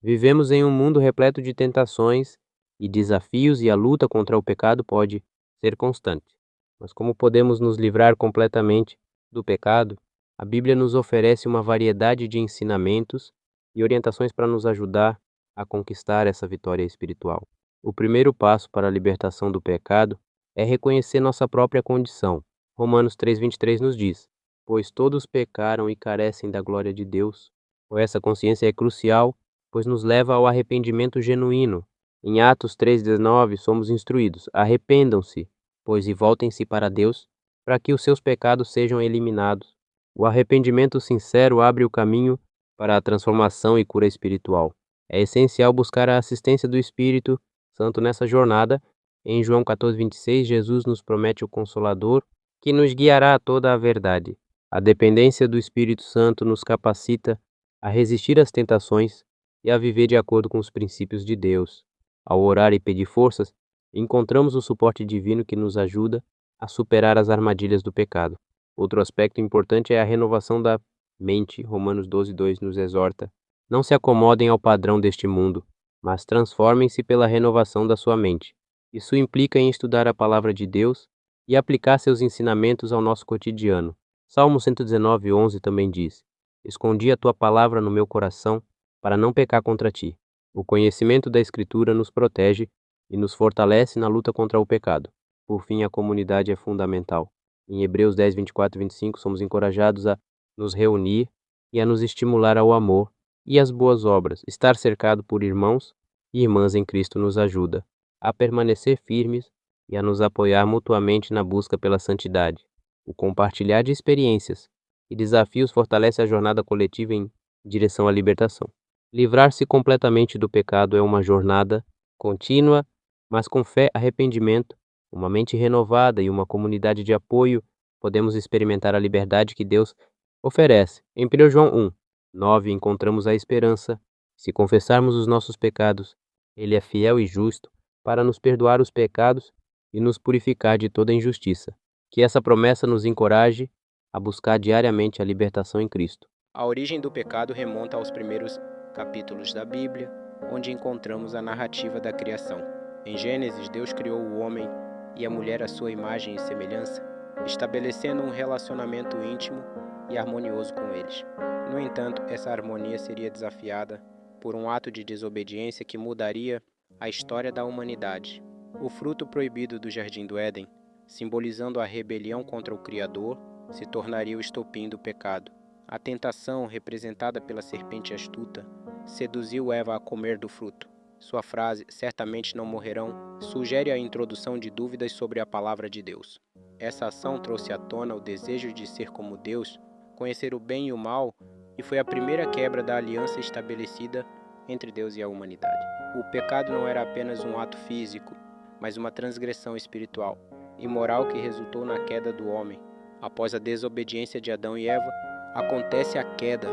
Vivemos em um mundo repleto de tentações e desafios, e a luta contra o pecado pode ser constante. Mas como podemos nos livrar completamente do pecado? A Bíblia nos oferece uma variedade de ensinamentos e orientações para nos ajudar a conquistar essa vitória espiritual. O primeiro passo para a libertação do pecado é reconhecer nossa própria condição. Romanos 3:23 nos diz: "Pois todos pecaram e carecem da glória de Deus." Essa consciência é crucial, pois nos leva ao arrependimento genuíno. Em Atos 3:19 somos instruídos: "Arrependam-se, pois, e voltem-se para Deus, para que os seus pecados sejam eliminados." O arrependimento sincero abre o caminho para a transformação e cura espiritual. É essencial buscar a assistência do Espírito Santo nessa jornada. Em João 14:26, Jesus nos promete o Consolador, que nos guiará a toda a verdade. A dependência do Espírito Santo nos capacita a resistir às tentações e a viver de acordo com os princípios de Deus. Ao orar e pedir forças, encontramos o suporte divino que nos ajuda a superar as armadilhas do pecado. Outro aspecto importante é a renovação da mente. Romanos 12:2 nos exorta: "Não se acomodem ao padrão deste mundo, mas transformem-se pela renovação da sua mente." Isso implica em estudar a palavra de Deus e aplicar seus ensinamentos ao nosso cotidiano. Salmo 119:11 também diz: "Escondi a tua palavra no meu coração, para não pecar contra ti." O conhecimento da Escritura nos protege e nos fortalece na luta contra o pecado. Por fim, a comunidade é fundamental. Em Hebreus 10:24-25, somos encorajados a nos reunir e a nos estimular ao amor e às boas obras. Estar cercado por irmãos e irmãs em Cristo nos ajuda a permanecer firmes e a nos apoiar mutuamente na busca pela santidade. O compartilhar de experiências e desafios fortalece a jornada coletiva em direção à libertação. Livrar-se completamente do pecado é uma jornada contínua, mas com fé, arrependimento, uma mente renovada e uma comunidade de apoio, podemos experimentar a liberdade que Deus oferece. Em 1 João 1:9 encontramos a esperança. Se confessarmos os nossos pecados, Ele é fiel e justo para nos perdoar os pecados e nos purificar de toda injustiça. Que essa promessa nos encoraje a buscar diariamente a libertação em Cristo. A origem do pecado remonta aos primeiros capítulos da Bíblia, onde encontramos a narrativa da criação. Em Gênesis, Deus criou o homem e a mulher à sua imagem e semelhança, estabelecendo um relacionamento íntimo e harmonioso com eles. No entanto, essa harmonia seria desafiada por um ato de desobediência que mudaria a história da humanidade. O fruto proibido do Jardim do Éden, simbolizando a rebelião contra o Criador, se tornaria o estopim do pecado. A tentação, representada pela serpente astuta, seduziu Eva a comer do fruto. Sua frase, "certamente não morrerão", sugere a introdução de dúvidas sobre a palavra de Deus. Essa ação trouxe à tona o desejo de ser como Deus, conhecer o bem e o mal, e foi a primeira quebra da aliança estabelecida entre Deus e a humanidade. O pecado não era apenas um ato físico, mas uma transgressão espiritual e moral que resultou na queda do homem. Após a desobediência de Adão e Eva, acontece a queda,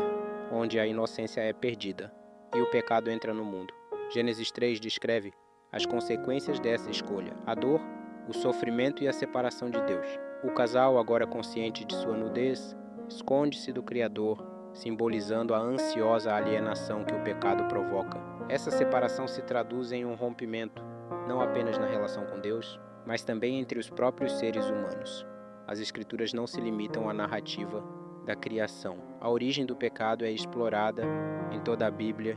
onde a inocência é perdida e o pecado entra no mundo. Gênesis 3 descreve as consequências dessa escolha: a dor, o sofrimento e a separação de Deus. O casal, agora consciente de sua nudez, esconde-se do Criador, simbolizando a ansiosa alienação que o pecado provoca. Essa separação se traduz em um rompimento, não apenas na relação com Deus, mas também entre os próprios seres humanos. As Escrituras não se limitam à narrativa da criação. A origem do pecado é explorada em toda a Bíblia.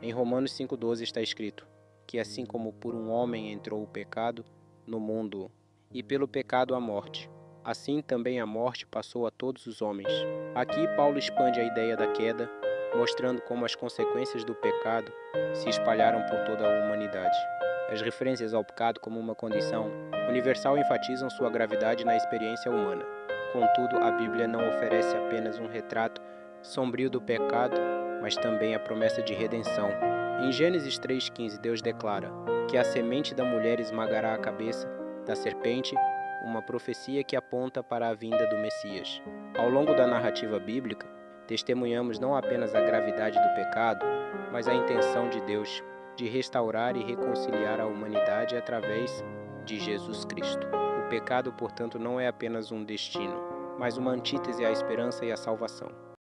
Em Romanos 5:12 está escrito que assim como por um homem entrou o pecado no mundo, e pelo pecado a morte, assim também a morte passou a todos os homens. Aqui Paulo expande a ideia da queda, mostrando como as consequências do pecado se espalharam por toda a humanidade. As referências ao pecado como uma condição universal enfatizam sua gravidade na experiência humana. Contudo, a Bíblia não oferece apenas um retrato sombrio do pecado, mas também a promessa de redenção. Em Gênesis 3:15, Deus declara que a semente da mulher esmagará a cabeça da serpente, uma profecia que aponta para a vinda do Messias. Ao longo da narrativa bíblica, testemunhamos não apenas a gravidade do pecado, mas a intenção de Deus de restaurar e reconciliar a humanidade através de Jesus Cristo. O pecado, portanto, não é apenas um destino, mas uma antítese à esperança e à salvação.